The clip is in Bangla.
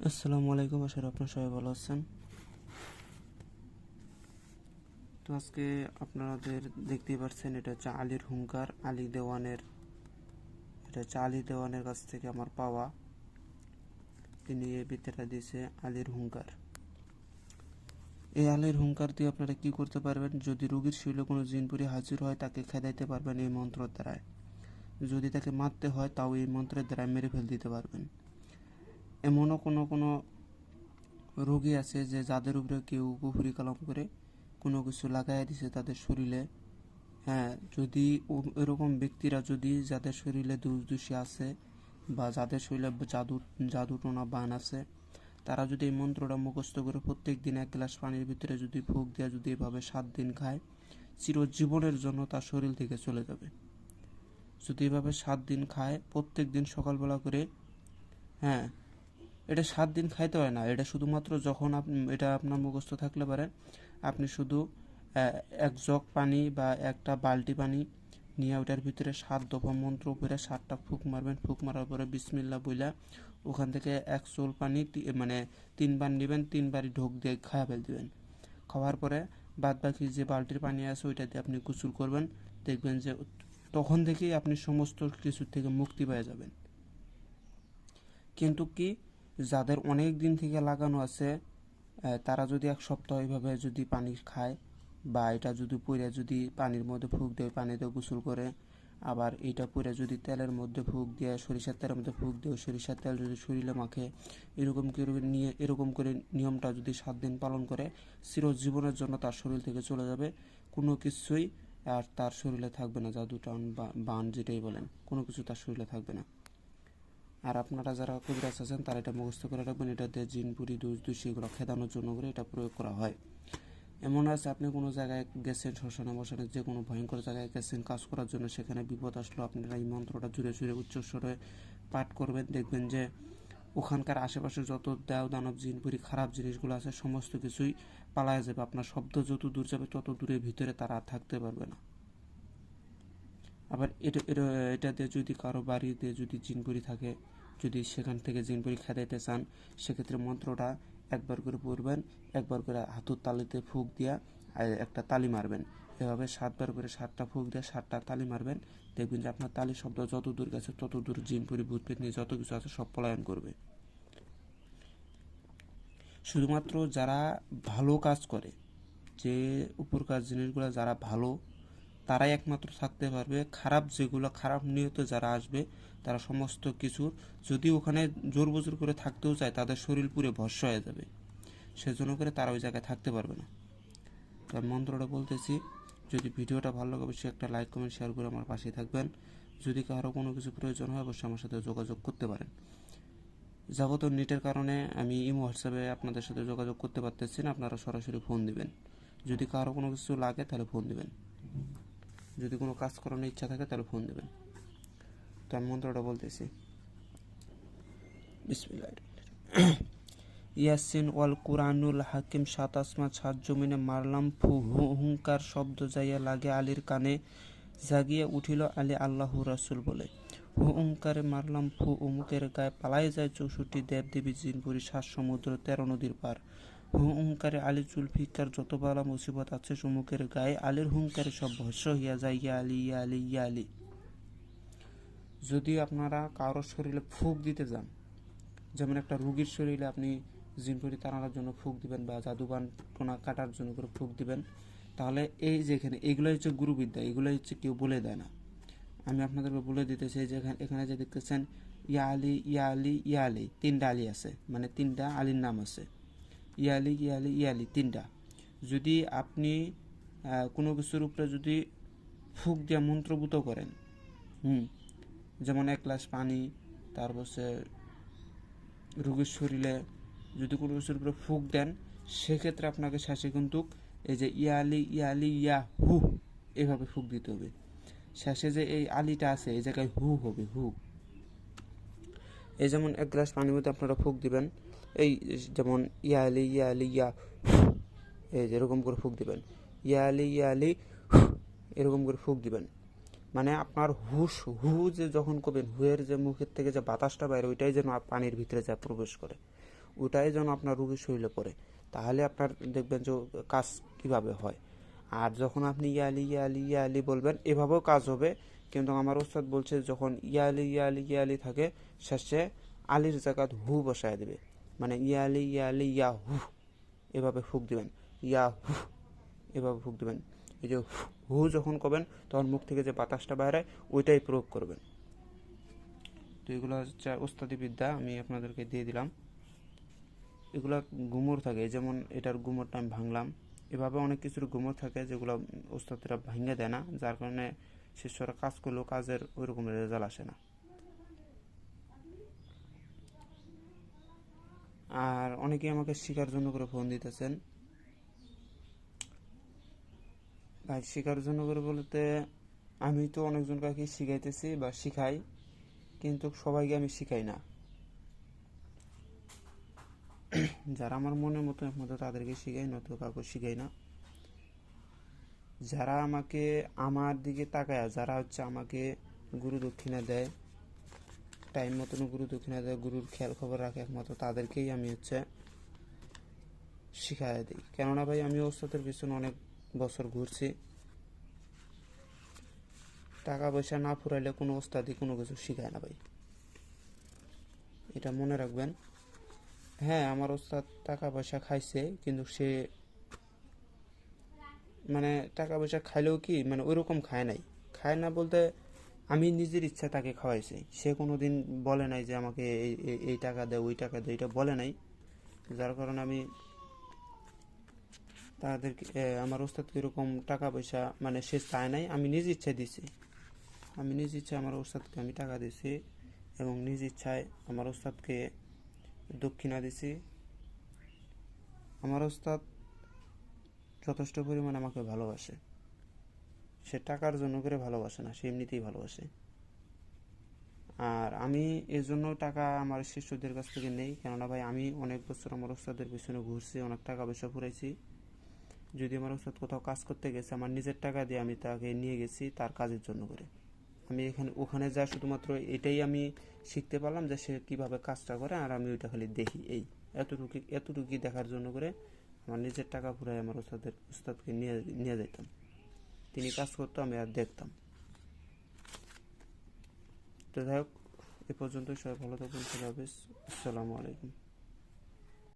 আসসালামু আলাইকুম, আশা করি আপনারা সবাই ভালো আছেন। তো আজকে আপনাদের দেখতেই পাচ্ছেন, এটা হচ্ছে আলীর হুঙ্কার। এটা হচ্ছে আলী দেওয়ানের কাছ থেকে আমার পাওয়া। তিনি এই বিদ্যাটা দিয়েছে, আলীর হুঙ্কার। এই আলীর হুঙ্কার দিয়ে আপনারা কি করতে পারবেন? যদি রোগীর শরীরে কোনো জিনপুরি হাজির হয়, তাকে খেদাইতে পারবেন এই মন্ত্রের দ্বারায়। যদি তাকে মারতে হয়, তাও এই মন্ত্রের দ্বারা মেরে ফেল দিতে পারবেন। এমনও কোনো কোনো রোগী আছে যে যাদের উপরে কেউ কুফরি কালাম করে কোনো কিছু লাগাই দিছে তাদের শরীরে। হ্যাঁ, যদি এরকম ব্যক্তিরা, যদি যাদের শরীরে দোষী আছে বা যাদের শরীরে জাদু টোনা বান আছে, তারা যদি এই মন্ত্রটা মুখস্থ করে প্রত্যেক দিন 1 গ্লাস পানির ভিতরে যদি ফুঁক দেওয়া, যদি এভাবে 7 দিন খায়, চিরজীবনের জন্য তার শরীর থেকে চলে যাবে। যদি এভাবে 7 দিন খায়, প্রত্যেক দিন সকালবেলা করে। হ্যাঁ, এটা 7 দিন খাইতে হয় না, এটা শুধুমাত্র যখন এটা আপনার মুখস্থ থাকলে পারে, আপনি শুধু 1 জগ পানি বা একটা বালতি পানি নিয়ে ওটার ভিতরে 7 দফা মন্ত্র পড়ে 7টা ফুঁক মারবেন। ফুঁক মারার পরে বিসমিল্লাহ বইলা ওখান থেকে 1 চোল পানি মানে 3 বার নেবেন, 3 বারই ঢোক দিয়ে খাওয়া ফেল দিবেন। খাওয়ার পরে বাদ বাকি যে বালতির পানি আছে ওইটা দিয়ে আপনি গোসল করবেন। দেখবেন যে তখন থেকেই আপনি সমস্ত কিছু থেকে মুক্তি পেয়ে যাবেন। কিন্তু কি, যাদের অনেক দিন থেকে লাগানো আছে, তারা যদি 1 সপ্তাহ এইভাবে যদি পানি খায় বা এটা যদি পুড়ে যদি পানির মধ্যে ফুঁক দেয়, পানিতে গোসল করে, আবার এটা পুড়ে যদি তেলের মধ্যে ফুঁক দিয়ে, সরিষার তেলের মধ্যে ফুঁক দিয়ে, সরিষার তেল যদি শরীরে মাখে, এরকম করে নিয়মটা যদি 7 দিন পালন করে, চিরজীবনের জন্য তার শরীর থেকে চলে যাবে। কোনো কিছুই আর তার শরীরে থাকবে না, জাদু টান বা বান যেটাই বলেন, কোনো কিছু তার শরীরে থাকবে না। আর আপনারা যারা কবিরাজ আছেন তারা এটা মুখস্থ করে রাখবেন। এটাতে জিনপুরি দোষ এগুলো খেদানোর জন্য করে এটা প্রয়োগ করা হয়। এমন আছে, আপনি কোনো জায়গায় গেছেন, শ্মশানে মশানে যে কোনো ভয়ঙ্কর জায়গায় গেছেন কাজ করার জন্য, সেখানে বিপদ আসলো, আপনারা এই মন্ত্রটা জুড়ে জুড়ে উচ্চস্বরে পাঠ করবেন। দেখবেন যে ওখানকার আশেপাশে যত দেও দানব জিনপুরি খারাপ জিনিসগুলো আছে সমস্ত কিছুই পালায় যাবে। আপনার শব্দ যত দূর যাবে তত দূরের ভিতরে তারা থাকতে পারবে না। আবার এটাতে যদি কারো বাড়িতে যদি জিনপুরি থাকে, যদি সেখান থেকে জিনপুরি খেদাইতে চান, সেক্ষেত্রে মন্ত্রটা 1 বার করে পড়বেন, 1 বার করে হাতুর তালিতে ফুঁক দিয়া একটা তালি মারবেন। এভাবে 7 বার করে 7টা ফুঁক দিয়ে 7টা তালি মারবেন। দেখবেন যে আপনার তালির শব্দ যত দূর গেছে তত দূর জিনপুরি ভূত পেতনি যত কিছু আছে সব পলায়ন করবে। শুধুমাত্র যারা ভালো কাজ করে, যে উপরকার জিনিসগুলো যারা ভালো, তারাই একমাত্র থাকতে পারবে। খারাপ যেগুলো খারাপ নিয়ত যারা আসবে, তারা সমস্ত কিছুর, যদি ওখানে জোর বজোর করে থাকতেও চায়, তাদের শরীর পুরো ভস্ম হয়ে যাবে। সেজন্য করে তারা ওই জায়গায় থাকতে পারবে না। তো আমি মন্ত্রটা বলতেছি, যদি ভিডিওটা ভালো লাগে অবশ্যই একটা লাইক কমেন্ট শেয়ার করে আমার পাশেই থাকবেন। যদি কারো কোনো কিছু প্রয়োজন হয় অবশ্যই আমার সাথে যোগাযোগ করতে পারেন। যাবতীয় নেটের কারণে আমি হোয়াটসঅ্যাপে আপনাদের সাথে যোগাযোগ করতে পারতেছি না, আপনারা সরাসরি ফোন দিবেন। যদি কারো কোনো কিছু লাগে তাহলে ফোন দিবেন, যদি কোনো কাজ করানোর ইচ্ছা থাকে তাহলে ফোন দেবেন। তো আমি মন্ত্রটা বলতেছি, বিসমিল্লাহ। ইয়াসিন ওয়াল কুরআনুল হাকিম, 7 আসমান 7 জমিনে মারলাম ফু, হুঙ্কার শব্দ যাইয়া লাগে আলীর কানে, জাগিয়া উঠিল আলী আল্লাহু রাসূল বলে। হুঙ্কারে মারলাম ফু, অমুকের গায়ে পালাই যায় 64 দেব দেবী জিনপুরি 7 সমুদ্র 13 নদীর পার। হুঙ্কারে আলী জুলফিকার যত বালা মুসিবত আছে সমুখের গায়ে, আলীর হুঙ্কারে সব ভস্য হইয়া যায়, ইয়া আলী ইয়া আলী ইয়া আলী। যদি আপনারা কারোর শরীরে ফুঁক দিতে যান, যেমন একটা রুগীর শরীরে আপনি জিনপুরি তাড়ানোর জন্য ফুঁক দিবেন বা জাদুবান টোনা কাটার জন্য করে ফুঁক দিবেন, তাহলে এই যে এখানে এগুলোই হচ্ছে গুরুবিদ্যা, এগুলোই হচ্ছে কেউ বলে দেয় না। আমি আপনাদেরকে বলে দিতে চাই যে এখানে যে দেখতেছেন ইয়া আলী ইয়া আলী ইয়া আলী, 3টা আলী আছে, মানে 3টা আলীর নাম আছে, ইয়া আলী ইয়া আলী ইয়া আলী 3টা। যদি আপনি কোনো কিছুর উপরে যদি ফুঁক দিয়ে মন্ত্রভূত করেন, যেমন 1 গ্লাস পানি, তারপর রোগীর শরীরে যদি কোনো কিছুর উপরে ফুঁক দেন, সেক্ষেত্রে আপনাকে শেষে কিন্তু এই যে ইয়া আলী ইয়া আলী ইয়া হু এভাবে ফুঁক দিতে হবে। শেষে যে এই আলিটা আছে এই জায়গায় হু হবে, হু। এই যেমন 1 গ্লাস পানির মধ্যে আপনারা ফুঁক দিবেন, এই যেমন ইয়া আলী ইয়া আলী ইয়া, এই যেরকম করে ফুঁক দিবেন, ইয়া আলী এরকম করে ফুঁক দিবেন। মানে আপনার হু যে যখন করবেন, হুয়ের যে মুখের থেকে যে বাতাসটা বাইরে, ওইটাই যেন পানির ভিতরে যা প্রবেশ করে, ওটাই যেন আপনার রোগীর শরীরে পড়ে, তাহলে আপনার দেখবেন যে কাজ কীভাবে হয়। আর যখন আপনি ইয়ালি ইয়ালি ইয়ালি বলবেন এভাবেও কাজ হবে, কিন্তু আমার ওস্তাদ বলছে যখন ইয়ালি ইয়ালি ইয়ালি থাকে শেষে আলির জায়গাত হু বসায় দেবে, মানে ইয়ালি ইয়ালি ইয়া হু এভাবে ফুঁক দিবেন, ইয়া হু এভাবে ফুঁক দিবেন। এই যে হু যখন করবেন তখন মুখ থেকে যে বাতাসটা বাইরে ওইটাই প্রয়োগ করবেন। তো এগুলো হচ্ছে ওস্তাদি বিদ্যা, আমি আপনাদেরকে দিয়ে দিলাম। এগুলো গুমর থাকে, যেমন এটার গুমরটা আমি ভাঙলাম। এভাবে অনেক কিছুর গুমর থাকে যেগুলো ওস্তাদরা ভাঙে দেয় না, যার কারণে শিষ্যরা কাজ করলেও কাজের ওই রকমের রেজাল্ট আসে না। আর অনেকেই আমাকে শেখার জন্য করে ফোন দিতেছেন। ভাই শেখার জন্য করে বলতে আমি তো অনেকজনকে শিখাইতেছি বা শিখাই, কিন্তু সবাইকে আমি শিখাই না। যারা আমার মনের মতো তাদেরকে শিখাই, নয়তো কাউকে শিখাই না। যারা আমাকে আমার দিকে তাকায়, যারা হচ্ছে আমাকে গুরু দক্ষিণা দেয়, টাইম মতন গুরু দক্ষিণা দেয়, গুরুর খেয়াল খবর রাখে একমাত্র তাদেরকেই আমি হচ্ছে শিখাই দিই। কেননা ভাই আমি ওস্তাদের পিছনে অনেক বছর ঘুরছি, টাকা পয়সা না ফুরাইলে কোনো ওস্তাদই কোনো কিছু শিখায় না ভাই, এটা মনে রাখবেন। হ্যাঁ আমার ওস্তাদ টাকা পয়সা খাইছে, কিন্তু সে মানে টাকা পয়সা খাইলেও কি মানে ওইরকম খায় নাই। খায় না বলতে আমি নিজের ইচ্ছা তাকে খাওয়াইছি, সে কোনো দিন বলে নাই যে আমাকে এই টাকা দে ওই টাকা দে, এটা বলে নাই। যার কারণে আমি তাদেরকে আমার ওস্তাদকে এরকম টাকা পয়সা মানে সে চায় নাই, আমি নিজ ইচ্ছায় দিছি। আমি নিজ ইচ্ছায় আমার ওস্তাদকে আমি টাকা দিছি এবং নিজ ইচ্ছায় আমার ওস্তাদকে দক্ষিণা দিছি। আমার ওস্তাদ যথেষ্ট পরিমাণ আমাকে ভালোবাসে, সে টাকার জন্য করে ভালোবাসে না, সে এমনিতেই ভালোবাসে। আর আমি এর জন্য টাকা আমার শিষ্যদের কাছ থেকে নেই, কেননা ভাই আমি অনেক বছর আমার ওস্তাদের পিছনে ঘুরছি, অনেক টাকা পয়সা ফুরাইছি। যদি আমার ওস্তাদ কোথাও কাজ করতে গেছে আমার নিজের টাকা দিয়ে আমি তাকে নিয়ে গেছি তার কাজের জন্য করে। আমি ওখানে যা শুধুমাত্র এটাই আমি শিখতে পারলাম যে সে কীভাবে কাজটা করে, আর আমি ওইটা খালি দেখি, এই এতটুকুই দেখার জন্য করে আমার নিজের টাকা ফুরাই আমার ওস্তাদকে নিয়ে নিয়ে যেতাম। তিনি কাজ করতো, আমি আর দেখতাম। তো যাই হোক, এ পর্যন্তই, সবাই ভালো থাকুন, খোদা হাফেজ, আসসালামু আলাইকুম।